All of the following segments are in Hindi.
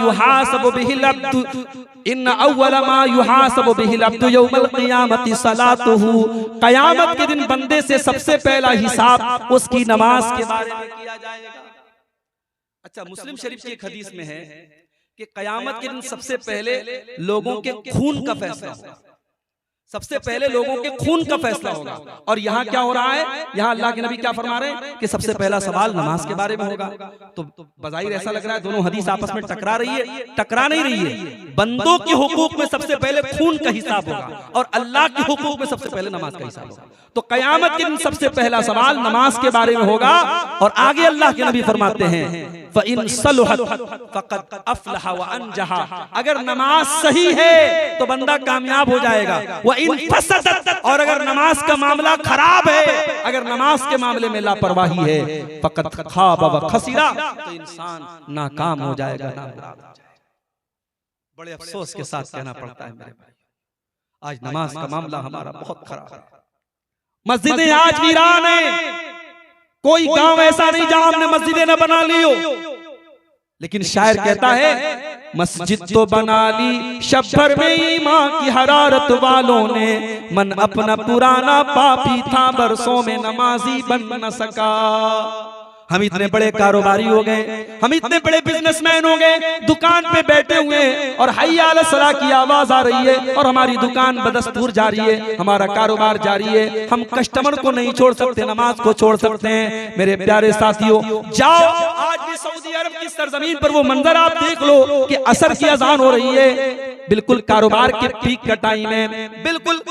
युहासबु बिहिल अब्दु इन्न अव्वल मा युहासबु बिहिल अब्दु यौमल क़ियामति सलातुहु। क़यामत के दिन बंदे से सबसे पहला हिसाब उसकी नमाज के बारे में किया जाएगा। अच्छा, मुस्लिम शरीफ की एक हदीस में है कि क़यामत के दिन सबसे पहले लोगों के खून का फैसला होगा, सबसे पहले लोगों के खून का फैसला होगा। और यहाँ क्या हो रहा है, यहाँ अल्लाह के नबी क्या फरमा रहे हैं कि सबसे पहला सवाल नमाज के बारे में होगा। तो बज़ाहिर ऐसा लग रहा है दोनों हदीस आपस में टकरा रही है, टकरा नहीं रही है। बंदों के हुकूक में सबसे पहले खून का हिसाब होगा और अल्लाह के हुकूक में सबसे पहले नमाज का हिसाब होगा। तो क़यामत के दिन सबसे पहला सवाल नमाज के बारे में होगा। और आगे अल्लाह के नबी फरमाते हैं फ़इन सलुहत फ़क़द अफ़लह व अनजहा। अगर नमाज सही है तो बंदा कामयाब हो जाएगा। व इन फसदत, और अगर नमाज का मामला खराब है, अगर नमाज के मामले में लापरवाही है, फ़क़द खाब व खसिरा, तो इंसान नाकाम हो जाएगा, नामुराद हो जाएगा। बड़े अफसोस के साथ कहना पड़ता है मेरे भाई, आज नमाज का मामला हमारा बहुत खराब है। मस्जिदें आज वीरान है, कोई गांव ऐसा नहीं जहां हमने मस्जिदें न बना ली हो। लेकिन शायर कहता है मस्जिद तो बना ली शब्बर में ईमान की हरारत वालों ने, मन अपना पुराना पापी था बरसों में नमाजी बन न सका। हम इतने बड़े कारोबारी हो गए, हम इतने बड़े बिजनेसमैन हो गए, दुकान पे बैठे हुए और हय्या अला सलाह की आवाज आ रही है और हमारी दुकान बदस्तूर जारी है, हमारा कारोबार जारी है। हम कस्टमर को नहीं छोड़ सकते, नमाज को छोड़ सकते हैं। मेरे प्यारे साथियों, जाओ आज भी सऊदी अरब की सरजमीन पर वो मंजर आप देख लो कि असर की अजान हो रही है, बिल्कुल कारोबार के पीक का टाइम है, बिल्कुल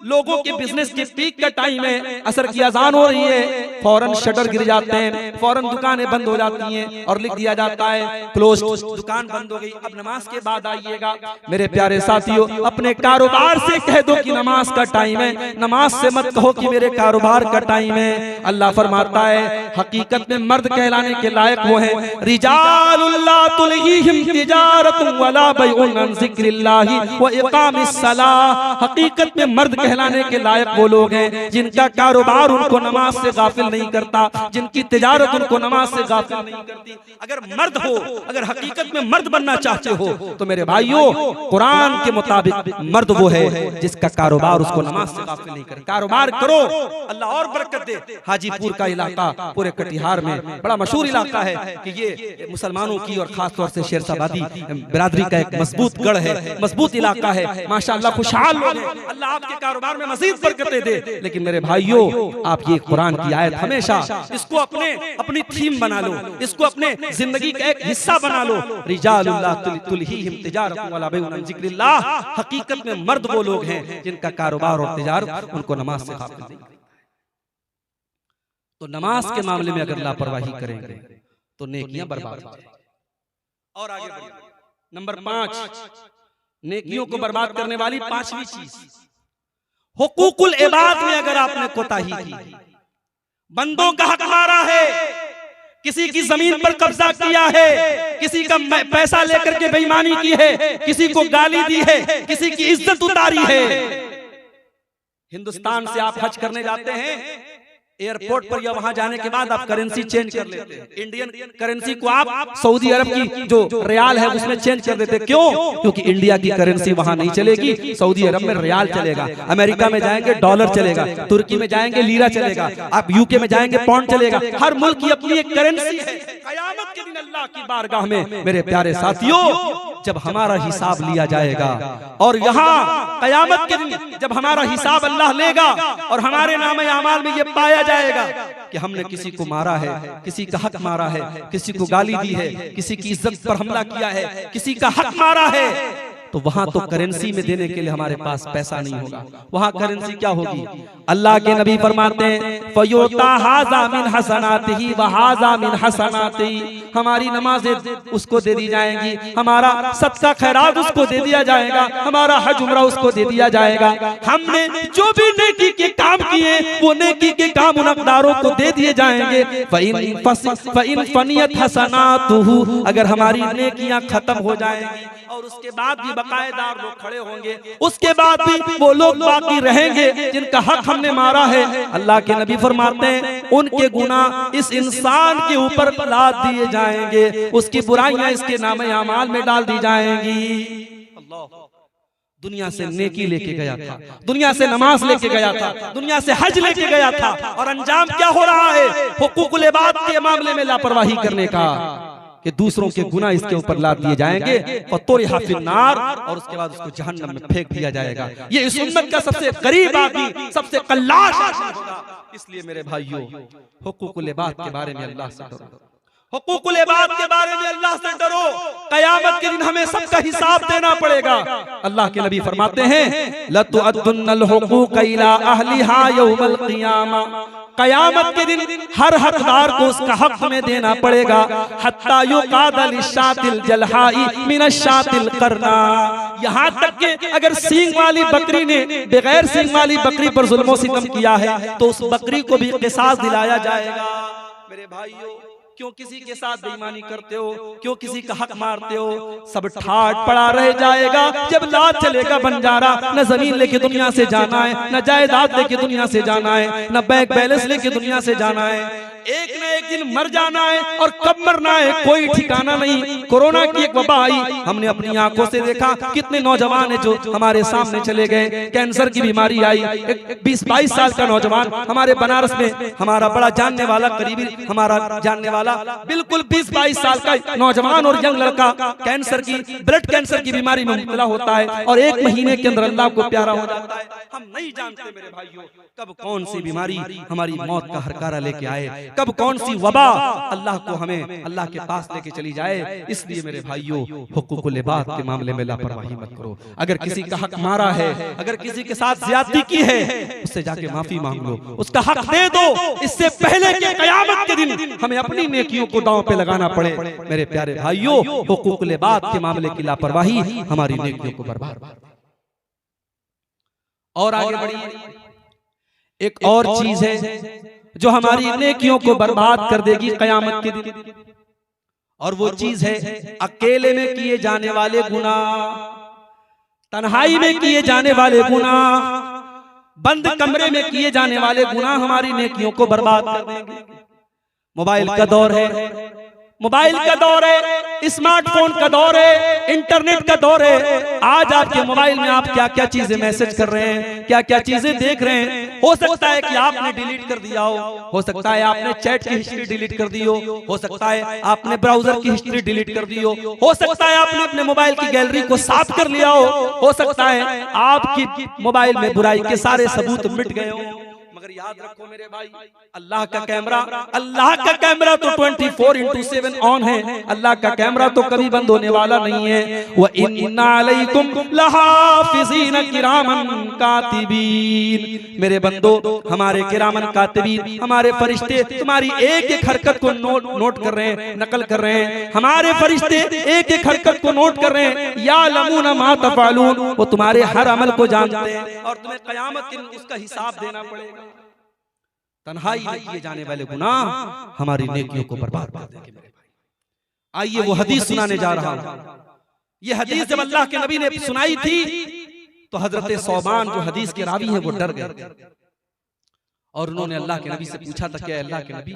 लोगों के बिजनेस के पीक का टाइम है, असर की अजान हो रही है, फौरन शटर गिर जाते हैं, फौरन दुकानें बंद हो जाती हैं और लिख दिया जाता है क्लोज, दुकान बंद हो गई, अब नमाज के बाद आइएगा। मेरे प्यारे साथियों, अपने कारोबार से कह दो कि नमाज का टाइम है, नमाज से मत कहो कि मेरे कारोबार का टाइम है। अल्लाह फरमाता है हकीकत में मर्द कहलाने के लायक वो हैं, रिजालुल ला तुल्हीहिम तिजारतुन वला बैउन अन ज़िक्रिल्लाहि व इक़ामिस सलाह। हकीकत में मर्द कहलाने के लायक वो लोग हैं जिनका कारोबार उनको नमाज से गाफिल नहीं करता, जिनकी तिजारत उनको नमाज से गाफिल नहीं करती। अगर मर्द हो, अगर हकीकत में मर्द बनना चाहते हो तो मेरे भाइयों, कुरान के मुताबिक मर्द वो है जिसका कारोबार उसको नमाज से गाफिल नहीं करे। कारोबार करो, अल्लाह और बरकत दे। हाजीपुर का इलाका पूरे कटिहार में बड़ा मशहूर इलाका है कि ये मुसलमानों की और खास तौर से शेरशाबादी बिरादरी का एक मजबूत गढ़ है, मजबूत इलाका है, माशाअल्लाह खुशहाल लोग हैं। अल्लाह आपके कारोबार में मजीद बरकतें दे। लेकिन मेरे भाइयों, आप ये कुरान की आयत हमेशा इसको अपनी थीम बना लो, इसको अपने जिंदगी का एक हिस्सा बना लो। रिजालुल्लाह तुल्हीहिम तिजारतुन वला बैउन अन ज़िक्रिल्लाह। हकीकत में मर्द वो लोग हैं जिनका कारोबार और तिजारत उनको नमाज से गाफिल नहीं करती। तो नमाज के मामले में अगर लापरवाही करेंगे तो नेकियां बर्बाद हो जाएंगी। और आगे बढ़िए, नंबर 5, नेकियों को बर्बाद करने वाली 5वीं चीज, हुकूकुल इबाद में अगर आपने कोताही की, बंदों का हक मारा है, किसी की जमीन पर कब्जा किया है, किसी का पैसा लेकर के बेईमानी की है, किसी को गाली दी है, किसी की इज्जत उतारी है। हिंदुस्तान से आप हज करने जाते हैं, एयरपोर्ट पर या वहां जाने के बाद आप करेंसी चेंज कर लेते हैं, इंडियन करेंसी को आप सऊदी अरब की जो रियाल है उसमें चेंज कर देते हैं। क्यों? क्योंकि इंडिया की करेंसी वहां नहीं चलेगी, सऊदी अरब में रियाल चलेगा। अमेरिका में जाएंगे डॉलर चलेगा, तुर्की में जाएंगे लीरा चलेगा, आप यूके में जाएंगे पाउंड चलेगा। हर मुल्क की अपनी एक करेंसी है। क़यामत के दिन अल्लाह की बारगाह में मेरे प्यारे साथियों, जब हमारा हिसाब लिया जाएगा और यहाँ क़यामत के दिन जब हमारा हिसाब अल्लाह लेगा और हमारे नामे अमाल में ये पाया जाएगा कि हमने किसी को मारा है, किसी का हक मारा है, किसी को गाली दी है, किसी की इज्जत पर हमला किया है, किसी का हक मारा है, तो वहां तो करेंसी में देने के लिए हमारे पास पैसा नहीं होगा। वहां करेंसी क्या होगी? अल्लाह के नबी फरमाते हैं फयुता हाजा मिन हसनातिही व हाजा मिन हसनातिही। हमारी नमाजें उसको दे दी जाएंगी, हमारा सदका खैरात उसको दे दिया जाएगा, हमारा हज उम्रा उसको दे दिया जाएगा। हमने जो भी नेकी के काम किए वो नेकी के काम उन अक़दारों को दे दिए जाएंगे। फ़इन फनियत हसनातुहु, अगर हमारी नेकियां खत्म हो जाएंगी और उसके बाद भी बकायदार लोग खड़े होंगे। उसके बाद भी वो लोग बाकी रहेंगे जिनका हक हमने मारा है। अल्लाह के नबी फरमाते हैं उनके गुनाह इस इंसान के ऊपर लाद दिए जाएंगे, उसकी बुराइयां इसके नामे अमाल में डाल दी जाएंगी। अल्लाह दुनिया से नेकी लेके गया था, दुनिया से नमाज लेके गया था, दुनिया से हज लेके गया था, और अंजाम क्या हो रहा है? हुकूकुल इबाद के मामले में लापरवाही करने का, कि दूसरों के गुनाह इसके ऊपर लाद दिए जाएंगे और तोरिहा फिन्नार, और उसके बाद उसको जहन्नम में फेंक दिया जाएगा। ये इस उम्मत का सबसे गरीब आदमी, सबसे कल्लाश आदमी होगा। इसलिए मेरे भाइयों, हुकूकुल इबाद के बारे में अल्लाह से डरो, हुकूकुल इबाद के बारे में अल्लाह से डरो। कयामत के दिन हमें सबका हिसाब देना पड़ेगा। अल्लाह के नबी फरमाते हैं लतुअद्दुन्नल हुकूक इला अहलिहा यौमल क़ियामा, कयामत के दिन हर हकदार को उसका हक में देना पड़ेगा। हत्ता युक़ादा लिशातिल जलहाई मिनशातिल करना, यहाँ तक कि अगर सींग वाली बकरी ने बगैर सींग वाली बकरी पर जुल्म सितम किया है तो उस बकरी को भी क़िसास दिलाया जाएगा। मेरे भाइयों, क्यों किसी के साथ बेईमानी करते हो? क्यों किसी का हक मारते हो? सब ठाट पड़ा रह जाएगा जब लात चलेगा बंजारा। न जमीन लेके दुनिया से जाना है, न जायदाद लेके दुनिया से जाना है, न बैंक बैलेंस लेके दुनिया से जाना है। एक न एक दिन मर जाना है, और कब मरना है कोई ठिकाना नहीं। कोरोना की एक वबा आई, हमने अपनी आंखों से देखा कितने नौजवान है जो हमारे सामने चले गए। कैंसर की बीमारी आई, 20-22 साल का नौजवान हमारे बनारस में, हमारा बड़ा जानने वाला, करीबी हमारा जानने वाला, बिल्कुल 20-22 साल का नौजवान और यंग लड़का कैंसर की, ब्लड कैंसर की बीमारी में मुब्तला होता है, और 1 महीने के अंदर अल्लाह को प्यारा हो जाता है। हम नहीं जानते मेरे भाइयों कब कौन सी बीमारी हमारी मौत का हरकारा लेके आए, कब कौन सी वबा अल्लाह को हमें अल्लाह के पास लेके चली जाए। इसलिए मेरे भाइयों, हुकूकुल इबाद के मामले में लापरवाही मत करो। अगर किसी का हक मारा है, अगर किसी के साथ ज्यादती की है, उससे जाके माफी मांग लो, उसका हक दे दो। इससे पहले कि कयामत के दिन हमें अपनी नेकियों को दांव पे लगाना पड़े। मेरे प्यारे भाइयों, हुकूकुल इबाद के मामले की लापरवाही हमारी नेकियों को बर्बाद। और आगे बढ़िए, एक और चीज है जो हमारी नेकियों को बर्बाद कर देगी कयामत के दिन, और वो चीज है अकेले में किए जाने वाले गुनाह, तन्हाई में किए जाने वाले गुनाह, बंद कमरे में किए जाने वाले गुनाह हमारी नेकियों को बर्बाद कर देंगे। मोबाइल का दौर है, मोबाइल का दौर है, स्मार्टफोन का दौर है, इंटरनेट का दौर है। आज आपके मोबाइल में आप क्या क्या चीजें मैसेज कर रहे हैं, क्या क्या चीजें देख रहे हैं। हो सकता है कि आपने डिलीट कर दिया हो सकता है आपने चैट की हिस्ट्री डिलीट कर दी हो सकता है आपने ब्राउजर की हिस्ट्री डिलीट कर दी हो सकता है आपने अपने मोबाइल की गैलरी को साफ कर लिया हो सकता है आपकी मोबाइल में बुराई के सारे सबूत मिट गए हो। मगर याद रखो मेरे भाई, अल्लाह का कैमरा तो 24/7 ऑन है। अल्लाह का कैमरा तो कभी बंद होने वाला नहीं है। व इन्ना अलैकुम लहाफिज़ीन किरामन कातिबीन, मेरे बंदो, हमारे किरामन कातिबीन, हमारे फरिश्ते तुम्हारी एक एक हरकत को नोट कर रहे हैं, नकल कर रहे हैं। हमारे फरिश्ते एक एक हरकत को नोट कर रहे हैं। यालमून मा तफअलून, वो तुम्हारे हर अमल को जानते हैं, और तुम्हें क़यामत के दिन उसका हिसाब देना पड़ेगा। तन्हाई में किए जाने वाले गुनाह हमारी नेकियों को बर्बाद कर देंगे मेरे भाई। आइए वो हदीस सुनाने जा रहा हूं। ये हदीस जब अल्लाह के नबी ने सुनाई थी तो हजरत सौबान जो हदीस के रावी हैं वो डर गए, और उन्होंने अल्लाह के नबी से पूछा था कि अल्लाह के नबी,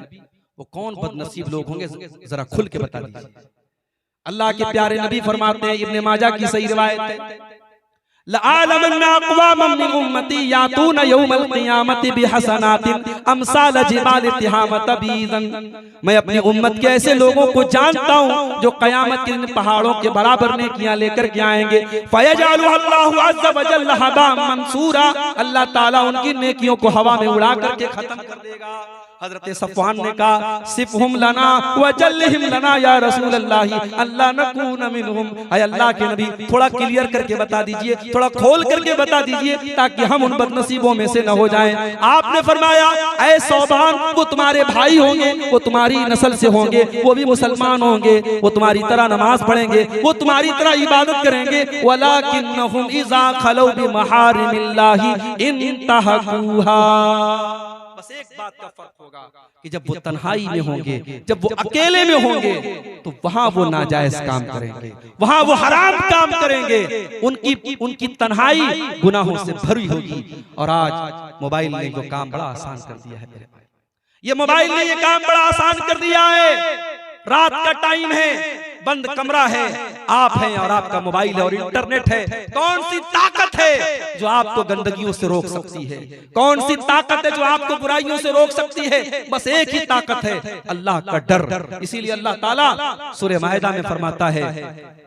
वो कौन बदनसीब लोग होंगे, जरा खुल के बता दीजिए। अल्लाह के प्यारे नबी फरमाते हैं, इब्ने माजा की सही रिवायत है, लअलमन्ना अक़वामन मिन उम्मती यातूना यौमल क़ियामति बिहसनातिन अमसाल जिबाल तिहामत बीज़न, मैं अपनी उम्मत के ऐसे लोगों को जानता हूँ जो क़यामत के दिन पहाड़ों के बराबर नेकियां लेकर के आएंगे। फयजअलु अल्लाहु अज़्ज़ व जल्ल हबाअन मंसूरा, अल्लाह ताला उनकी नेकियों को हवा में उड़ा करके खत्म कर देगा। हजरत सफ़वान ने कहा, सिफ़हुम लना व जल्लिहिम लना या रसूल अल्लाह, अल्लाह नकून मिनहुम, ऐ अल्लाह के नबी थोड़ा क्लियर करके बता दीजिए, थोड़ा खोल करके बता दीजिए, ताकि हम उन बदनसीबों में से न हो जाएं। आपने फरमाया, ऐ सौबान, वो तुम्हारे भाई होंगे, वो तुम्हारी नस्ल से होंगे, वो भी मुसलमान होंगे, वो तुम्हारी तरह नमाज पढ़ेंगे, वो तुम्हारी तरह इबादत करेंगे। वलाकिन्नहुम इज़ा खलौ बिमहारिमिल्लाहि इंतहकूहा, बस एक बात का फर्क होगा कि जब वो तन्हाई में होंगे, जब वो अकेले में होंगे, तो वहां वो नाजायज काम करेंगे, वहां वो हराम काम करेंगे, उनकी तन्हाई गुनाहों से भरी होगी। और आज मोबाइल ने जो काम बड़ा आसान कर दिया है मेरे भाई, ये मोबाइल ने ये काम बड़ा आसान कर दिया है। रात का टाइम है, बंद कमरा है, आप हैं और आपका मोबाइल है और इंटरनेट है। कौन सी ताकत है जो आपको गंदगियों से रोक सकती है? कौन सी ताकत है जो आपको बुराइयों से रोक सकती है? बस एक ही ताकत है, अल्लाह का डर। इसीलिए अल्लाह ताला सूरह माइदा में फरमाता है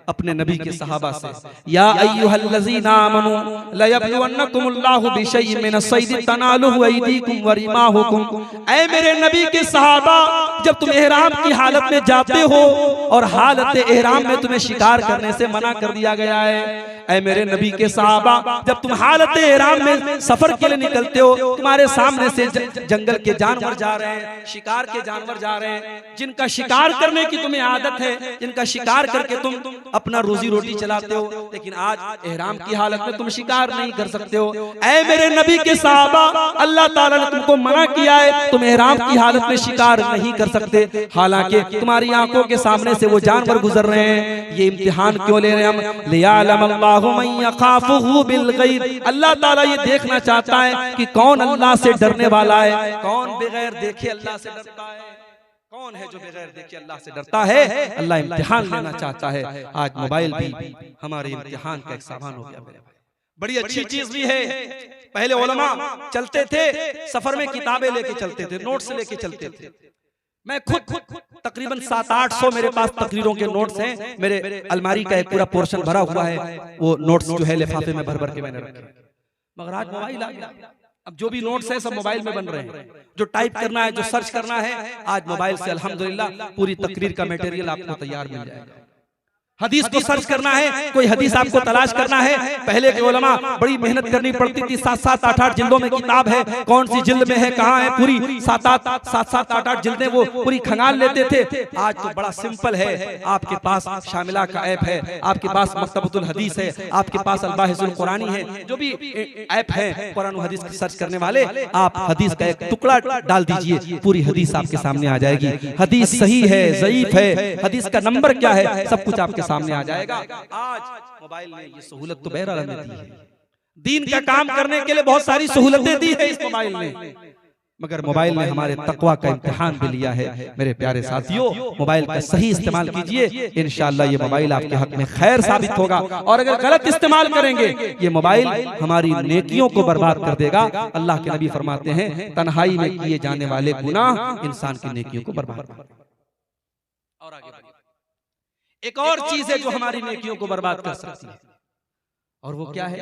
अपने नबी के सहाबा से, या अय्युहल्लज़ीना आमनू लयब्लुवन्नकुमुल्लाहु बिशैइन मिनस सैद तनालुहु अयदीकुम व रिमाहुकुम। ऐ मेरे नबी के सहाबा, जब तुम एहराम की हालत में जाते हो और हालत एहराम में तुम्हें शिकार करने से मना कर दिया गया है, ऐ मेरे नबी के सहाबा, जब तुम हालत एहराम में सफर के लिए निकलते हो, तुम्हारे सामने से जंगल के जानवर जा रहे हैं, शिकार के जानवर जा रहे हैं, जिनका शिकार करने की तुम्हें आदत है, जिनका शिकार करके तुम अपना रोजी रोटी चलाते हो, लेकिन आज एहराम की हालत में तुम शिकार नहीं कर सकते हो। ऐ मेरे नबी के सहाबा, अल्लाह ताला ने तुमको मना किया है, तुम एहराम की हालत में शिकार नहीं कर सकते, हालांकि तुम्हारी आंखों के सामने से वो जानवर गुजर रहे हैं। ये इम्तिहान क्यों ले रहे हैं हम? लियालमल्लाहु मन यखाफुहु बिलगैब। अल्लाह ताला ये देखना चाहता है कि कौन अल्लाह से डरने वाला है, कौन बगैर देखे अल्लाह से डरता है, कौन है जो बगैर देखे अल्लाह से डरता है। अल्लाह इम्तिहान लेना चाहता है। आज मोबाइल भी हमारे इम्तिहान का एक सामान हो गया मेरे भाई। बड़ी अच्छी चीज भी है। पहले उलमा चलते थे, सफर में किताबें लेके चलते थे, नोट्स लेके चलते थे। मैं खुद तकरीबन 700-800 मेरे पास तकरीरों के नोट्स हैं। मेरे अलमारी का एक पूरा पोर्शन भरा हुआ है, वो नोट्स जो है लिफाफे में भर भर के मैंने रखे। मगर आज मोबाइल आ गया, अब जो भी नोट्स है सब मोबाइल में बन रहे हैं। जो टाइप करना है, जो सर्च करना है, आज मोबाइल से अल्हम्दुलिल्लाह पूरी तकरीर का मटेरियल आपको तैयार मिल जाएगा। हदीस को सर्च करना है, कोई हदीस आपको तलाश करना है, पहले के उलमा बड़ी मेहनत करनी पड़ती थी। 7-7, 8-8 जिल्दों में किताब है, कौन सी जिल्द में है, कहाँ है, पूरी 7-7, 8-8 जिल्दें वो पूरी खंगाल लेते थे। आज तो बड़ा सिंपल है, आपके पास शामिला का ऐप है, आपके पास मकतबतुल हदीस है, आपके पास अल-बाहिसुल कुरानी है, जो भी ऐप है कुरान और हदीस सर्च करने वाले, आप हदीस का एक टुकड़ा डाल दीजिए, पूरी हदीस आपके सामने आ जाएगी। हदीस सही है, ज़ईफ है, हदीस का नंबर क्या है, सब कुछ आपके सामने आ जाएगा। आज मोबाइल ने ये सहूलत तो बहरहाल हमें दी है, दीन का काम करने के लिए बहुत सारी सहूलतें दी है इस मोबाइल ने, मगर मोबाइल ने हमारे तकवा का इम्तिहान भी लिया है। मेरे प्यारे साथियों, मोबाइल का सही इस्तेमाल कीजिए, इंशाअल्लाह ये मोबाइल आपके हक में खैर साबित होगा। और अगर गलत इस्तेमाल करेंगे, ये मोबाइल हमारी नेकियों को बर्बाद कर देगा। अल्लाह के नबी फरमाते हैं, तन्हाई में किए जाने वाले गुनाह इंसान की नेकियों को बर्बाद कर देगा। और आगे एक और चीज है जो हमारी नेकियों को बर्बाद कर सकती है, और वो क्या है?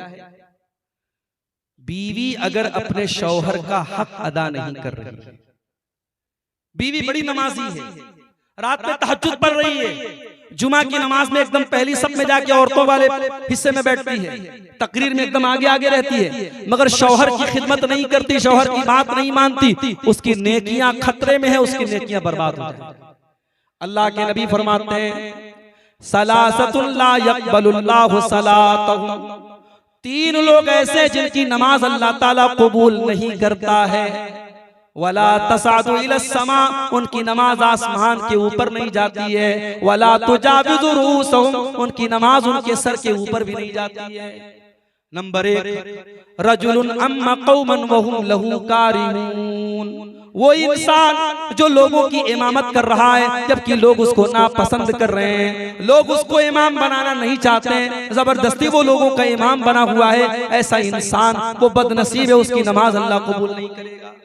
बीवी अगर अपने शौहर का हक अदा नहीं कर रही, बीवी बड़ी नमाजी है, रात में तहज्जुद पढ़ रही है, जुमा की नमाज में एकदम पहली सब में जाके औरतों वाले हिस्से में बैठती है, तकरीर में एकदम आगे आगे रहती है, मगर शौहर की खिदमत नहीं करती, शौहर की बात नहीं मानती, उसकी नेकियां खतरे में है, उसकी नेकियां बर्बाद हो जाएंगी। अल्लाह के नबी फरमाते हैं, सलासतुन ला यक़बलुल्लाहु सलातहुम। 3 लोग ऐसे जिनकी नमाज अल्लाह ताला कबूल नहीं करता है। वला तसादु इलस समा, उनकी नमाज आसमान के ऊपर नहीं जाती है। वला तुजाविज़ु रूसहुम, उनकी नमाज उनके सर के ऊपर भी नहीं जाती है। नंबर 1, रजुलुन अम्मा कौमन वहुम लहू कारिहून। वो इंसान जो लोगों की इमामत कर रहा है जबकि लोग उसको नापसंद कर रहे हैं, लोग उसको इमाम बनाना नहीं चाहते हैं, जबरदस्ती वो लोगों का इमाम बना हुआ है, ऐसा इंसान वो बदनसीब है, उसकी नमाज अल्लाह कबूल नहीं करेगा।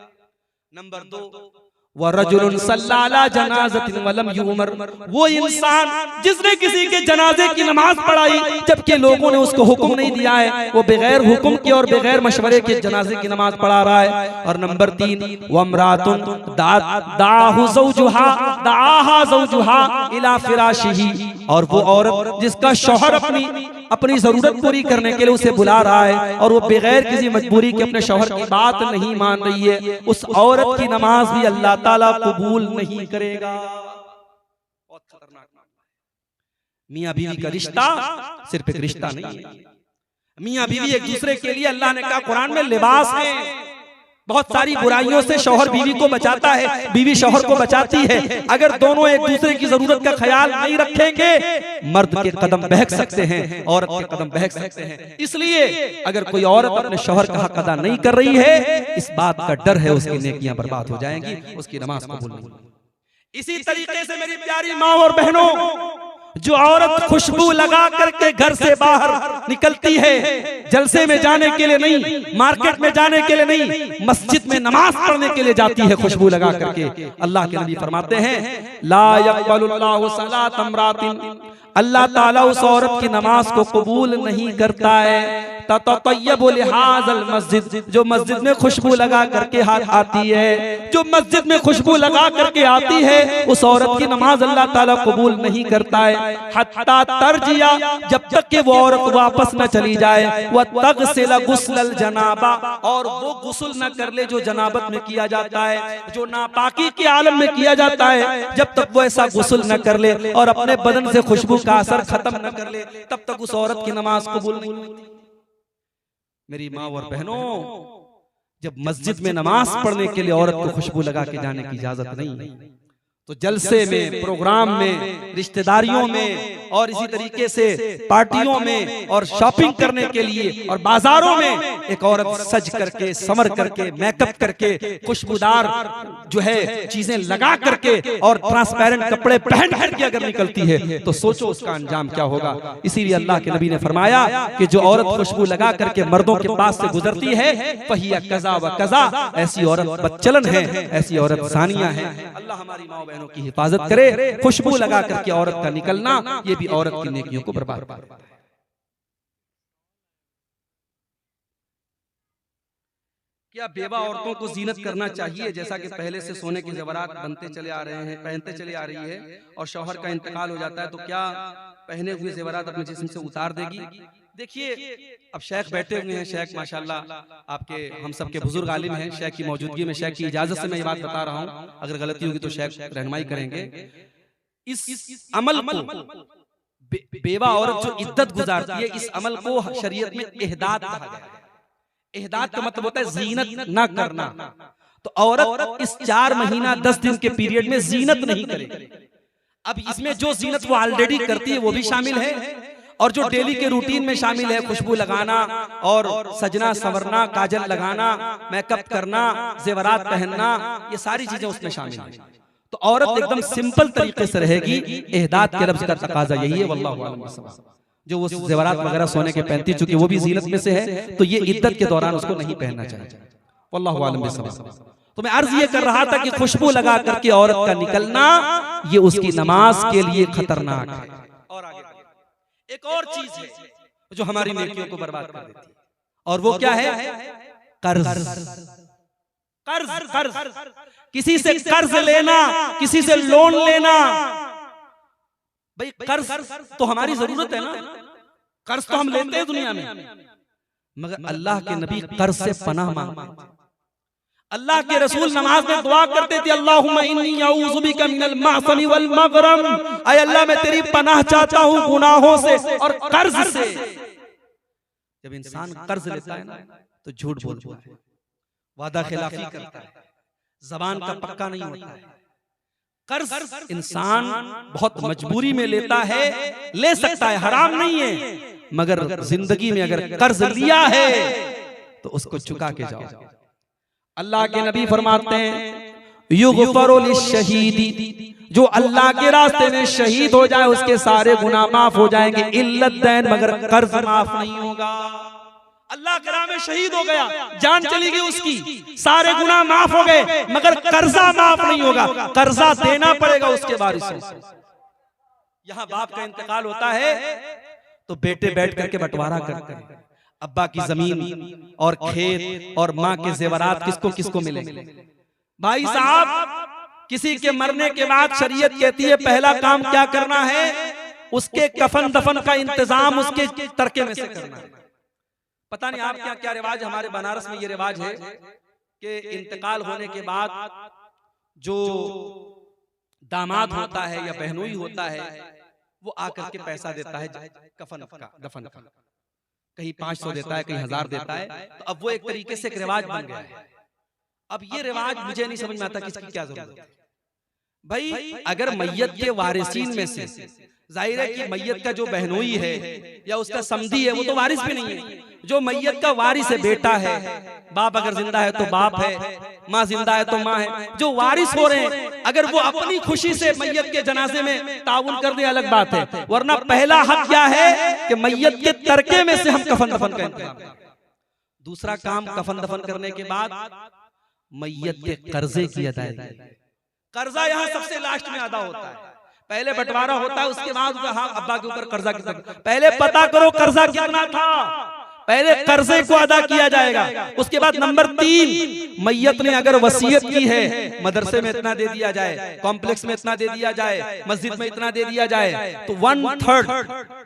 नंबर 2, वरजुलुन सल्ला अला जनाज़तिन वलम युमर। वो इंसान जिसने किसी के जनाजे की नमाज पढ़ाई जबकि लोगों ने उसको हुक्म नहीं दिया है, वो बगैर हुक्म के और बगैर मशवरे के जनाजे की नमाज पढ़ा रहा है। और नंबर 3, वमरातुन दाहु ज़ौजुहा दाहा ज़ौजुहा इला फिराशिही। और वो औरत जिसका शौहर अपनी जरूरत पूरी करने के लिए उसे बुला रहा है और वो बगैर किसी मजबूरी के अपने शौहर की बात नहीं मान रही है, उस औरत की नमाज भी अल्लाह ताला कबूल नहीं करेगा। बहुत खतरनाक। मियां बीवी का रिश्ता सिर्फ एक रिश्ता नहीं है, मियां बीवी एक दूसरे के लिए अल्लाह ने कहा कुरान में लिबास है, बहुत सारी बुराइयों से शौहर बीवी को बचाता है, बीवी शौहर को बचाती है। अगर दोनों एक दूसरे की जरूरत का ख्याल नहीं रखेंगे, मर्द के कदम बहक सकते हैं, औरत के कदम बहक सकते हैं। इसलिए अगर कोई औरत अपने शौहर का हक अदा नहीं कर रही है, इस बात का डर है उसकी नेकियां बर्बाद हो जाएंगी, उसकी नमाज कबूल नहीं होगी। इसी तरीके से मेरी प्यारी माँ और बहनों, जो औरत खुशबू लगा करके घर से बाहर निकलती है, जलसे में जाने के लिए नहीं, मार्केट में जाने के लिए नहीं, मस्जिद में नमाज पढ़ने के लिए जाती है खुशबू लगा करके, अल्लाह के नबी फरमाते हैं ला यक़बलुल्लाहु सलात इम्रातिन, अल्लाह ताला उस औरत की नमाज को कबूल नहीं करता है तततय्यबु लिहाज़ल मस्जिद, जो मस्जिद में खुशबू लगा करके आती है, जो मस्जिद में खुशबू लगा करके आती है, उस औरत की नमाज अल्लाह ताला कबूल नहीं करता है। हत्ता तरजिया, जब तक कि वो औरत वापस न चली जाए, वह तगसिल गुस्लल जनाबा, और वो गुस्ल न कर ले जो जनाबत में किया जाता है, जो नापाकी के आलम में किया जाता है, जब तक वो ऐसा गुस्ल न कर ले और अपने बदन से खुशबू का असर खत्म न कर ले, तब तक उस औरत की नमाज कबूल नहीं होती। मेरी माँ और बहनों, जब मस्जिद में नमाज पढ़ने के लिए औरत को खुशबू लगा के जाने की इजाजत नहीं, तो जलसे में, प्रोग्राम में, रिश्तेदारियों में और इसी तरीके से पार्टियों में और शॉपिंग करने के लिए और बाजारों में एक औरत सज करके, समर करके, मेकअप करके, खुशबूदार जो है चीजें लगा करके और ट्रांसपेरेंट कपड़े पहन करके अगर निकलती है, तो सोचो उसका अंजाम क्या होगा। इसीलिए अल्लाह के नबी ने फरमाया कि जो औरत खुशबू लगा करके मर्दों के पास से गुजरती है, फहिया कज़ा व कज़ा, ऐसी औरत बदचलन है, ऐसी औरत ज़ानिया है। अल्लाह हमारी माँ बहनों की हिफाजत करे। खुशबू लगा करके औरत का निकलना, ये भी औरत की नेकियों को बर्बाद करता है। क्या बेवा औरतों को जीनत करना चाहिए? जैसा कि पहले से सोने के ज़ेवरात बनते चले आ रहे हैं, पहनते चले आ रही है, और शौहर का इंतकाल हो जाता है, तो क्या पहने हुए ज़ेवरात अपने जिस्म से उतार देगी? देखिए, अब शेख बैठे हुए हैं, शेख माशाल्लाह आपके हम सब के बुजुर्ग आलिम हैं, शेख की मौजूदगी में, शेख की इजाजत से मैं ये बात बता रहा हूँ, अगर गलती होगी तो शेख रहनुमाई करेंगे। इस अमल को बेवा औरत जो इद्दत गुजारती है, इस अमल को शरीयत में इहदाद कहा गया है। इहदाद का मतलब होता है जीनत न करना। तो औरत इस 4 महीना 10 दिन के पीरियड में जीनत नहीं करेगी। अब इसमें जो जीनत वो ऑलरेडी करती है वो भी शामिल है, और जो डेली के रूटीन में शामिल है, खुशबू लगाना और सजना संवरना, काजल लगाना, मेकअप करना, जेवरात पहनना, ये सारी चीजें उसमें शामिल है। तो औरत एकदम सिंपल तरीके से रहेगी। इहदाद के लफ्ज का तकाजा यही है, वल्लाहु आलम बिस्सवाब। जो वो जेवरात वगैरह सोने के पहनती, चूंकि वो भी जीनत में से है, तो ये इद्दत के दौरान उसको नहीं पहनना चाहिए। वल्लाहु आलम बिस्सवाब। तो मैं अर्ज ये कर रहा था कि खुशबू लगा करके औरत का निकलना, ये उसकी नमाज के लिए खतरनाक है। और आगे एक और चीज है जो हमारी नेकियों को बर्बाद कर देती है, और वो क्या है? कर्ज। कर्ज, कर्ज, किसी से कर्ज लेना, किसी से लोन लेना। भाई कर्ज तो हमारी जरूरत है ना, कर्ज तो हम लेते हैं दुनिया में, मगर अल्लाह के नबी कर्ज से पनाह मांगते थे। अल्लाह के रसूल नमाज में दुआ करते थे, अल्लाहुम्मा इन्नी अऊज़ु बिका मिनल माअसमी वल मग़रम, ऐ अल्लाह मैं तेरी पनाह चाहता हूँ गुनाहों से और कर्ज से। जब इंसान कर्ज लेता है ना, तो झूठ बोलता है, वादा खिलाफी करता है, जबान का पक्का नहीं होता है। कर्ज इंसान बहुत मजबूरी में लेता है, ले सकता है, हराम नहीं है, मगर जिंदगी में अगर कर्ज लिया है तो उसको चुका के जाओ। अल्लाह के नबी फरमाते हैं युग़फ़रु लिश्शहीदी, जो अल्लाह के रास्ते में शहीद हो जाए उसके सारे गुनाह माफ हो जाएंगे, इल्लत दैन, मगर कर्ज माफ नहीं होगा। अल्लाह के राह में शहीद हो गया, जान चली गई उसकी, सारे गुनाह माफ हो गए, मगर कर्जा माफ नहीं होगा, कर्जा देना पड़ेगा उसके वारिसों से। यहाँ बाप का इंतकाल होता है तो बेटे बैठ करके बंटवारा करते हैं, अब्बा की जमीन और खेत और माँ के जेवरात किसको किसको मिलेंगे। भाई साहब, किसी के मरने के बाद शरीयत कहती है पहला काम क्या करना है? उसके कफन दफन का इंतजाम उसके तरके में से करना है। पता नहीं आप क्या क्या रिवाज, हमारे बनारस में ये रिवाज है कि इंतकाल होने के बाद जो दामाद होता है या बहनोई होता है, वो आकर के पैसा देता है कफन का, दफन का, कहीं 500 देता है, कहीं 1000 देता है। तो अब वो एक तरीके से एक रिवाज बन गया है अब ये रिवाज मुझे नहीं समझ में आता किसकी क्या जरूरत है भाई। अगर मैयत के वारिसीन में से जाहिर है कि मैयत का जो बहनोई है या उसका समधी है वो तो वारिस भी नहीं है। जो मैयत का वारिस है बेटा है, बाप अगर जिंदा है तो बाप है, माँ जिंदा है तो माँ है। जो वारिस हो रहे हैं अगर वो अपनी खुशी से मैयत के जनाजे में ताउन कर दे अलग बात है, वरना पहला हक क्या है कि मैयत के तरके में से हम कफन दफन का इंतजाम करें। दूसरा काम कफन दफन करने के बाद मैयत के कर्जे की अदायगी। कर्जा यहाँ सबसे लास्ट में अदा होता है। पहले बंटवारा होता है, उसके बाद हाँ अब्बा के ऊपर कर्जा कितना, पहले पता करो कर्जा कितना था, पहले कर्जे को अदा किया जाएगा। उसके बाद नंबर 3, मैयत ने अगर वसीयत की है मदरसे में इतना दे दिया जाए, कॉम्प्लेक्स में इतना दे दिया जाए, मस्जिद में इतना दे दिया जाए, तो 1/3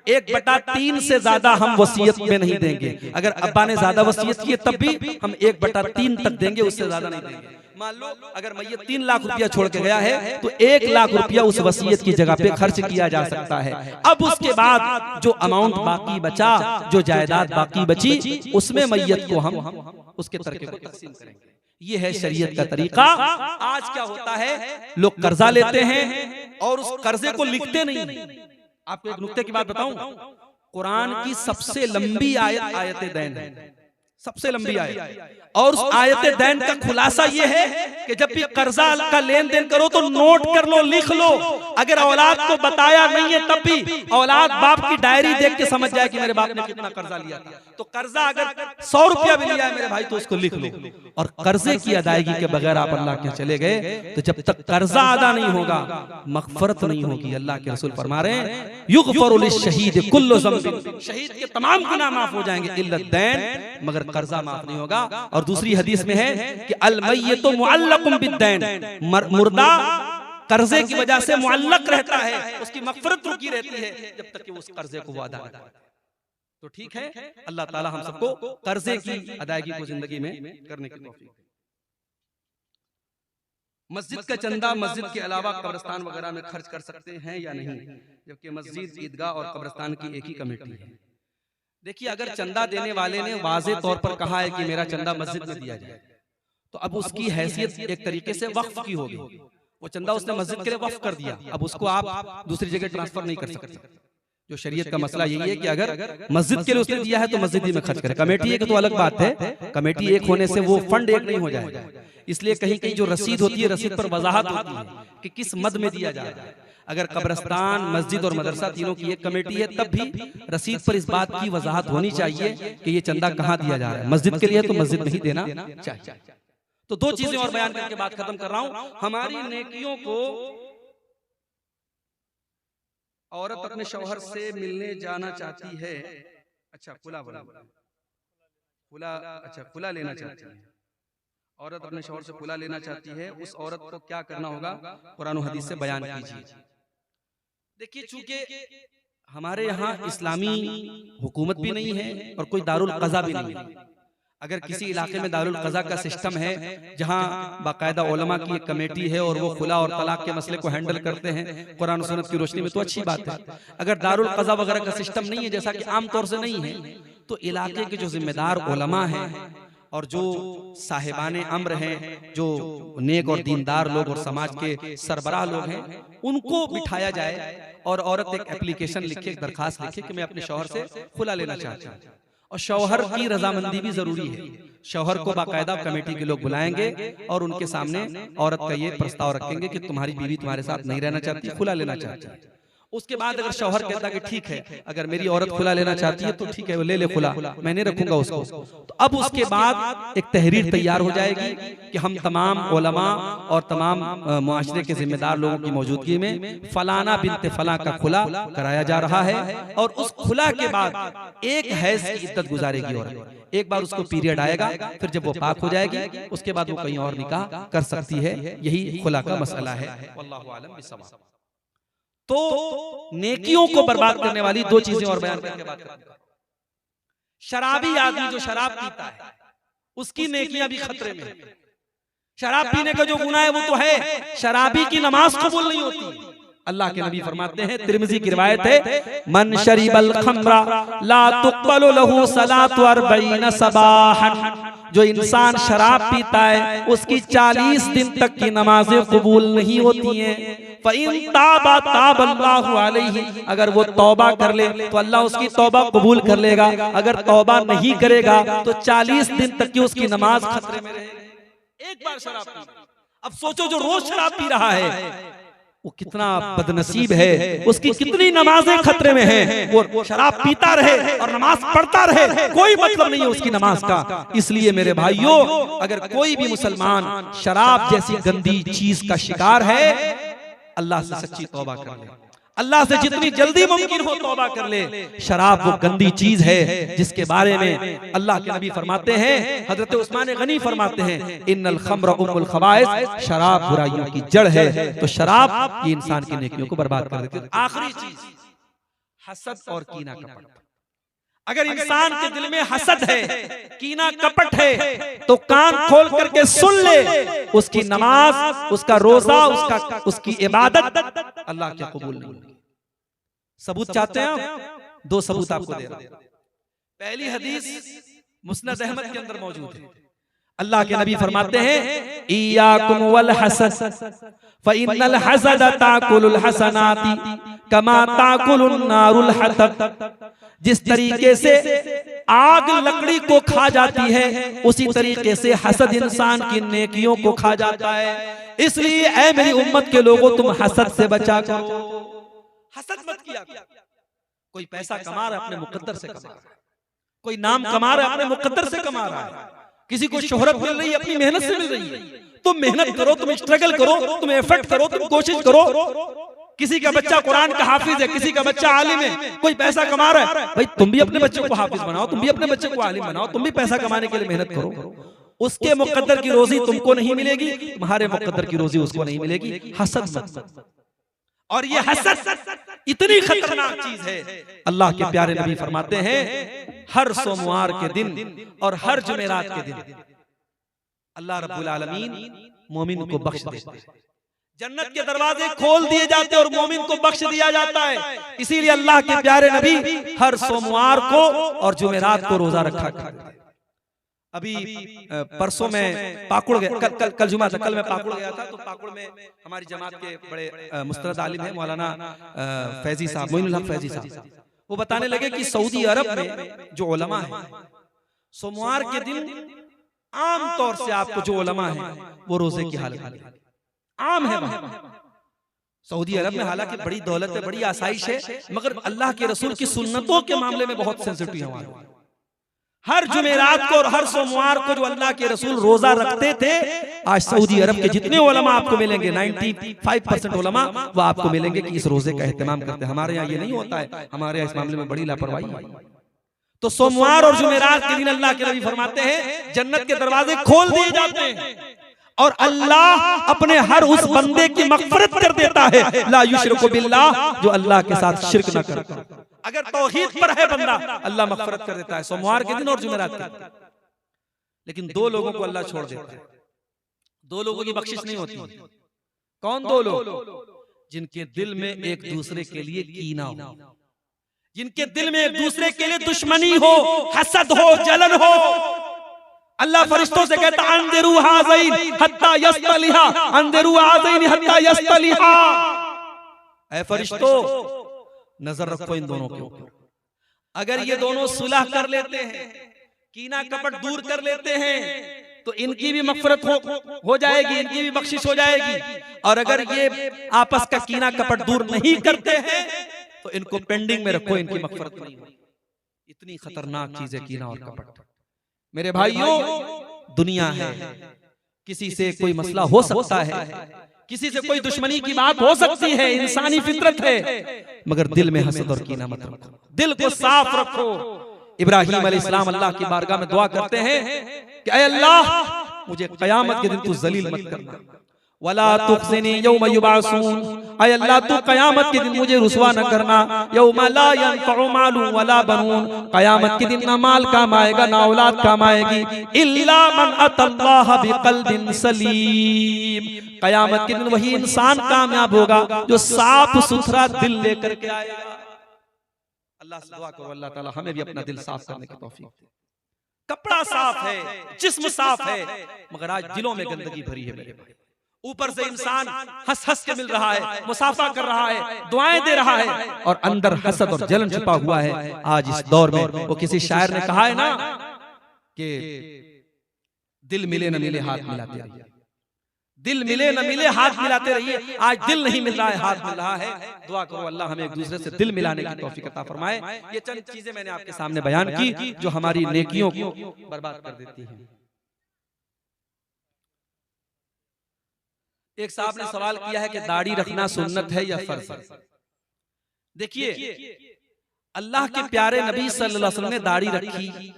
1/3 से ज्यादा हम वसीयत में नहीं देंगे। अगर अब्बा ने ज्यादा वसीयत की है तब भी हम 1/3 तक देंगे, उससे ज्यादा नहीं देंगे। मान लो अगर मैयत 3 लाख रुपया छोड़ के गया है तो 1 लाख रुपया उस वसीयत की जगह पे खर्च किया जा सकता है। अब उसके बाद जो अमाउंट बाकी बचा, जो जायदाद बाकी बची, उसमें मैयत को हम उसके तरके को तकसीम करेंगे। ये है शरीयत का तरीका। आज क्या होता है, लोग कर्जा लेते हैं और उस कर्जे को लिखते नहीं। आपको एक नुक्ते की बात बताऊं, कुरान की सबसे लंबी आयत आयत दैन है, सबसे लंबी आयत। और उस आयत दैन का खुलासा ये है कि जब भी कर्जा का लेन देन करो तो नोट कर लो, लिख लो। अगर औलाद को बताया नहीं है तब भी औलाद बाप की डायरी देख के समझ जाए कि मेरे बाप ने कितना कर्जा लिया था। तो कर्जा अगर 100 रुपया भी लिया है मेरे भाई तो उसको लिख लो। और कर्जे की अदायगी के बगैर आप अल्लाह के चले गए तो जब तक कर्जा अदा नहीं होगा मगफरत नहीं होगी। अल्लाह के रसूल फरमा रहे हैं युगफरु लिश्शहीद कुल्लु ज़ंबिन, शहीद के तमाम गुनाह माफ हो जाएंगे इल्ला दैन, मगर कर्जा माफ नहीं होगा। और दूसरी हदीस में है कि अल मय्यतु मुअल्लकुम बिद्दैन, मुर्दा कर्जे की वजह से मुअल्लक रहता है, उसकी मगफरत रुकी रहती है जब तक कि उस कर्जे को वो अदा न करे। तो ठीक है, अल्लाह ताला हम सबको कर्जे की अदायगी को जिंदगी में करने की तौफीक दे। मस्जिद का चंदा मस्जिद के अलावा कब्रिस्तान वगैरह में खर्च कर सकते हैं या नहीं, जबकि मस्जिद, ईदगाह और कब्रिस्तान की एक ही कमेटी है। देखिए, अगर चंदा देने वाले ने वाज़े तौर पर कहा है कि मेरा चंदा मस्जिद में दिया जाए, तो अब उसकी हैसियत एक तरीके से वक्फ की होगी। वो चंदा उसने मस्जिद के लिए वक्फ कर दिया, अब उसको आप दूसरी जगह ट्रांसफर नहीं कर सकते। जो शरीयत का मसला यही है कि अगर मस्जिद के लिए उसने दिया है तो मस्जिद ही में खर्च करे। कमेटी एक तो अलग बात है, कमेटी एक होने से वो फंड एक नहीं हो जाएगा। इसलिए कहीं कहीं जो रसीद होती है, रसीद पर वजाहत होती है कि किस मद में दिया जा रहा है। अगर कब्रिस्तान, मस्जिद और मदरसा तीनों की एक कमेटी है तब भी रसीद पर इस बात की वजाहत होनी चाहिए कि ये चंदा कहाँ दिया जा रहा है। मस्जिद के लिए तो मस्जिद में ही देना चाहिए। तो 2 चीजें और बयान करके बात खत्म कर रहा हूं। हमारी नेकियों को औरत अपने शौहर से मिलने जाना चाहती है, अच्छा खुला लेना चाहती है, औरत अपने शौहर से खुला लेना चाहती है, उस औरत को क्या करना होगा, कुरान और हदीस से बयान कीजिए। देखिए, चूंकि हमारे यहाँ इस्लामी हुकूमत भी नहीं है और कोई दारुल क़ज़ा भी नहीं है। अगर किसी इलाके में दारुल क़ज़ा का सिस्टम है जहाँ बाकायदा उलमा की एक कमेटी है और वो खुला और तलाक के मसले को हैंडल करते हैं कुरान और सुन्नत की रोशनी में, तो अच्छी बात है। अगर दारुल क़ज़ा वगैरह का सिस्टम नहीं है, जैसा कि आम तौर से नहीं है, तो इलाके के जो जिम्मेदार उलमा हैं और जो साहिबाने अम्र हैं, जो नेक और दीनदार लोग और समाज के सरबराह लोग हैं, उनको बिठाया जाए और औरत एक एप्लीकेशन लिखे, एक दरखास्त लिखे कि मैं अपने शौहर से खुला लेना चाहती हूँ। और शौहर की रजामंदी भी जरूरी है। शौहर को बाकायदा कमेटी के लोग बुलाएंगे और उनके सामने औरत का ये प्रस्ताव रखेंगे कि तुम्हारी बीवी तुम्हारे साथ नहीं रहना चाहती, खुला लेना चाहती है। उसके बाद अगर शौहर कहता है कि ठीक है, अगर मेरी औरत खुला लेना चाहती है तो ठीक है, वो ले ले खुला, मैं नहीं रखूंगा उसको, तो अब उसके बाद एक तहरीर तैयार हो जाएगी कि हम तमाम उलमा और तमाम मुआशरे के जिम्मेदार लोगों की मौजूदगी में फलाना बिन्ते फला का खुला कराया जा रहा है। और उस खुला के बाद एक हैज की इद्दत गुजारेगी औरत। एक बार उसको पीरियड आएगा, फिर जब वो पाक हो जाएगी उसके बाद वो कहीं और निकाह कर सकती है। यही खुला का मसला है। वल्लाहु आलम बिस्सवाब। तो नेकियों को बर्बाद करने वाली 2 चीजें और बयान करके बात करते हैं। शराबी आदमी जो शराब पीता है उसकी नेकियां भी खतरे में है। शराब पीने का जो गुनाह है वो तो है, शराबी की नमाज कबूल नहीं होती। अल्लाह के नबी फरमाते हैं, तिरमिज़ी की रिवायत है, मन शरीबल खम्रा ला तुक़बलु लहू सलातु 40 सबाहन जो इंसान शराब पीता है उसकी 40 दिन तक की नमाजें कबूल नहीं होती हैं। फ़इन ताबा ताबल्लाहु अलैहि, अगर वो तौबा कर ले तो अल्लाह उसकी तौबा कबूल कर लेगा। अगर तौबा नहीं करेगा तो 40 दिन तक की उसकी नमाज खतरे में रहेगी। एक बार शराब पी, अब सोचो जो रोज शराब पी रहा है वो कितना बदनसीब है, उसकी कितनी नमाजें खतरे में हैं। वो शराब पीता रहे और नमाज पढ़ता रहे, कोई मतलब नहीं है उसकी नमाज का। इसलिए मेरे भाइयों, अगर कोई भी मुसलमान शराब जैसी गंदी चीज का शिकार है, अल्लाह से सच्ची तौबा कर ले, अल्लाह से जितनी जल्दी मुमकिन हो तौबा कर ले। शराब वो गंदी चीज है जिसके बारे में अल्लाह के नबी फरमाते हैं, हजरत उस्मान गनी फरमाते हैं, इन्नल खम्र उम्मुल खबाइस, शराब बुराइयों की जड़ है। तो शराब ये इंसान की नेकियों को बर्बाद कर देती है। आखिरी चीज हसद और कीना कपट। अगर इंसान के दिल में हसद है, कीना कपट है, तो कान खोल करके सुन ले, उसकी नमाज, उसका रोजा, उसकी इबादत अल्लाह क्या कबूल नहीं होगी। सबूत चाहते हैं? 2 सबूत आपको दे रहा हूं। पहली हदीस मुस्नद अहमद के अंदर मौजूद है। अल्लाह के नबी फरमाते हैं, इय्याकुम वल हसद फइन्नल हसद ताकुलुल हसनाती कमा ताकुलुन नारुल हतब। जिस तरीके से आग लकड़ी को खा जाती है, उसी तरीके से हसद इंसान की नेकियों को खा जाता है। इसलिए ऐ मेरी उम्मत के लोगों, तुम हसद से बचा करो, हसद मत किया करो। कोई पैसा कमा रहा है अपने मुकद्दर से कमा रहा है, कोई नाम कमा रहा है अपने मुकद्दर से कमा रहा है, किसी को शोहरत मिल रही है अपनी मेहनत से मिल रही है। तुम मेहनत करो, तुम स्ट्रगल करो, तुम एफर्ट करो, तुम कोशिश करो। किसी का बच्चा कुरान का हाफिज है, किसी का बच्चा आलिम है, कोई पैसा कमा रहा है, भाई तुम भी अपने बच्चे को हाफिज बनाओ, तुम भी अपने बच्चे को आलिम बनाओ, तुम भी पैसा कमाने के लिए मेहनत करो। उसके मुकद्दर की रोजी तुमको नहीं मिलेगी, तुम्हारे मुकद्दर की रोजी उसको नहीं मिलेगी। हसद मत। और ये हसद इतनी खतरनाक चीज है, अल्लाह के प्यारे नबी फरमाते हैं, हर सोमवार के दिन और हर जुमेरात के दिन अल्लाह रब्बुल आलमीन मोमिन को बख्श देते हैं। जन्नत के दरवाजे खोल दिए जाते हैं और मोमिन को बख्श दिया जाता है। इसीलिए अल्लाह के प्यारे नबी हर सोमवार को और जुमेरात को रोजा रखा करते हैं। अभी परसों में पाकुड़ गया, कल जुमा था, कल मैं पाकुड़ गया था। तो पाकुड़ में हमारी जमात के बड़े मुस्तरद आलिम है मौलाना फैजी साहब, मोइनुल हक फैजी साहब, वो बताने लगे कि सऊदी अरब में जो उलमा है, सोमवार के दिन आम तौर से आपको जो उलमा है वो रोजे की हालत आम है वहां सऊदी अरब में। हालांकि बड़ी दौलत है, बड़ी आसाइश है, मगर अल्लाह के रसूल की सुन्नतों के मामले में बहुत सेंसिटिव है वहां। हर जुमेरात को और हर सोमवार को जो अल्लाह के रसूल रोजा रखते थे, आज सऊदी अरब के जितने उलमा आपको मिलेंगे, 95% उलमा वो आपको मिलेंगे कि इस रोजे का एहतमाम करते हैं। हमारे यहाँ ये नहीं होता है, हमारे यहाँ इस मामले में बड़ी लापरवाही है। तो सोमवार और जुमेरात के दिन अल्लाह के नबी फरमाते हैं, जन्नत के दरवाजे खोल दिए जाते हैं और अल्लाह अपने हर उस बंदे की मग़फ़िरत कर देता है, ला युश्रिकु बिल्लाह, जो अल्लाह के साथ शिर्क न करता। अगर तौहीद पर है बंदा, अल्लाह मग़फ़िरत कर देता है सोमवार के दिन और जुमेरात के दिन। लेकिन 2 लोगों को अल्लाह छोड़ देता है, 2 लोगों की बख्शिश नहीं होती। कौन 2 लोग? जिनके दिल में एक दूसरे के लिए कीना हो, जिनके दिल में एक दूसरे के लिए दुश्मनी हो, हसद हो, जलन हो। अल्लाह फरिश्तों से कहता है, अंदिरू हाज़ैन हत्ता यस्तलिहा, अंदिरू हाज़ैन हत्ता यस्तलिहा। ऐ फरिश्तों, नजर रखो इन दोनों के ऊपर। अगर ये दोनों सुलह कर लेते हैं, कीना कपट दूर कर लेते हैं, तो इनकी भी मग़फ़िरत हो जाएगी, इनकी भी बख्शिश हो जाएगी। और अगर ये आपस का कीना कपट दूर नहीं करते हैं, तो इनको पेंडिंग में रखो, इनकी मग़फ़िरत नहीं होगी। इतनी खतरनाक चीज है कीना और कपट। मेरे भाइयों, दुनिया है, किसी से कोई मसला हो सकता है, किसी से कोई दुश्मनी की बात हो सकती है, इंसानी फितरत है, मगर दिल में हसद और कीना मत रखो, दिल को साफ रखो। इब्राहीम अलैहिस्सलाम अल्लाह की बारगाह में दुआ करते हैं कि ऐ अल्लाह, मुझे क़यामत के दिन तू जलील मत करना, वला तुख़ज़िनी यौम युबअसून, ऐ अल्लाह तू क़यामत के दिन मुझे रुसवा न करना। यौम ला यनफ़उ मालुन वला बनून, क़यामत के दिन ना माल काम आएगा ना औलाद काम आएगी, इल्ला मन अतल्लाह बिक़ल्बिन सलीम। क़यामत के दिन वही इंसान कामयाब होगा जो साफ सुथरा दिल लेकर के आएगा। अल्लाह से दुआ करो, अल्लाह ताला हमें भी अपना दिल साफ करने की तौफीक दे। कब कपड़ा साफ है, जिस्म साफ है, मगर आज दिलों में गंदगी भरी है मेरे भाई। ऊपर से इंसान हंस हंस के मिल रहा है, मुसाफा कर रहा है, दुआएं दे रहा है, और अंदर हसद और जलन छुपा हुआ है। आज इस दौर में वो किसी शायर ने कहा है ना कि दिल मिले न मिले हाथ मिलाते रहिए, दिल मिले न मिले हाथ मिलाते रहिए। आज दिल नहीं मिल रहा है, हाथ मिल रहा है। दुआ करो अल्लाह हमें एक दूसरे से दिल मिलाने की तौफीक अता फरमाए। ये चंद चीजें मैंने आपके सामने बयान की जो हमारी नेकियों को बर्बाद कर देती हैं। एक साहब ने सवाल किया है कि दाढ़ी रखना सुन्नत है या फर्ज है। देखिए, अल्लाह के प्यारे नबी सल्लल्लाहु अलैहि वसल्लम ने दाढ़ी रखी,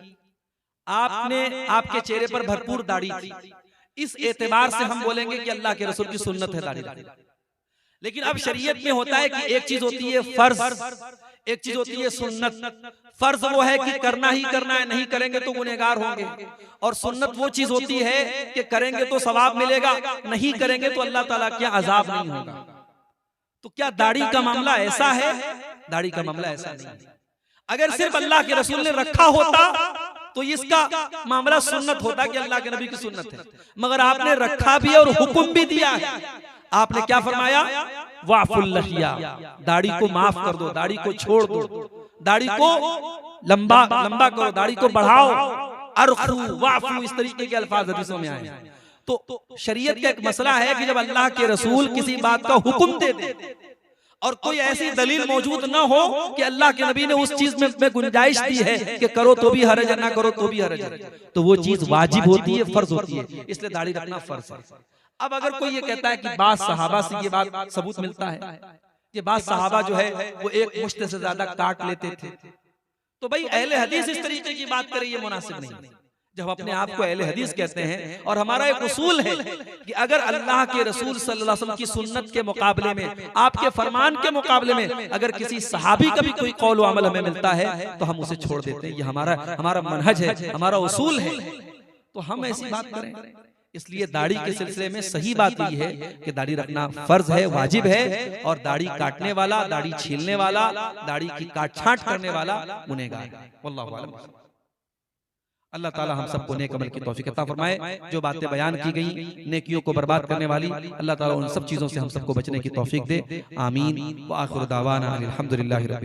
आपने आपके चेहरे पर भरपूर दाढ़ी थी, इस एतबार से हम बोलेंगे कि अल्लाह के रसूल की सुन्नत है दाढ़ी रखना। लेकिन अब शरीयत में होता है कि एक चीज होती है फर्ज, एक चीज होती है सुन्नत। फर्ज वो है कि करना ही करना है, नहीं करेंगे तो गुनहगार होंगे। और सुन्नत वो चीज होती है कि करेंगे तो सवाब मिलेगा, नहीं करेंगे तो अल्लाह ताला के अजाब नहीं होगा। तो क्या दाढ़ी का मामला ऐसा है? दाढ़ी का मामला ऐसा नहीं है। अगर सिर्फ अल्लाह के रसूल ने रखा होता तो इसका मामला सुन्नत होता कि अल्लाह के नबी की सुन्नत है। मगर आपने रखा भी और हुक्म भी दिया है। आपने क्या फरमाया? वाफुल लहिया, दाढ़ी को माफ कर दो, दाढ़ी को छोड़ दो, दाढ़ी को लंबा करो, दाढ़ी को बढ़ाओ। अरखू वाफू, इस तरीके के अल्फाज हदीसों में आए हैं। तो शरीयत का एक मसला है कि जब अल्लाह के रसूल किसी बात का हुक्म दे दे और कोई ऐसी दलील मौजूद न हो कि अल्लाह के नबी ने उस चीज में गुंजाइश दी है कि करो तो भी हरज है, ना करो तो भी हरज है, तो वो चीज वाजिब होती है, फर्ज होती है। इसलिए दाढ़ी रखना फर्ज है। अब अगर कोई ये कहता है कि बाद सहाबा से ये बात सबूत मिलता है कि बाद सहाबा जो है वो एक मुश्त से ज्यादा काट लेते थे, तो भाई अहले हदीस इस तरीके की बात करे ये मुनासिब नहीं। जब अपने आप को अहले हदीस कहते हैं, और हमारा एक उसूल है कि अगर अल्लाह के रसूल सल्लल्लाहु अलैहि वसल्लम की सुन्नत के मुकाबले में, आपके फरमान के मुकाबले में अगर किसी सहाबी का भी कोई कौल व अमल हमें मिलता है तो हम उसे छोड़ देते हैं। ये हमारा मनहज है, हमारा उसूल है। तो हम ऐसी बात करें। इसलिए दाढ़ी के सिलसिले में सही बात यही है कि दाढ़ी रखना फर्ज है, वाजिब है। और दाढ़ी काटने वाला, दाढ़ी छीलने वाला, दाढ़ी की काट छांट करने वाला गुनहगार है। वल्लाहु आलम। अल्लाह ताला हम सबको नेक अमल की तौफीक अता फरमाए। जो बातें बयान की गई नेकियों को बर्बाद करने वाली, अल्लाह ताला उन सब चीजों से हम सबको बचने की तौफीक दे। आमीन। व आखिर दावाना अल्हम्दुलिल्लाहि रब्बिल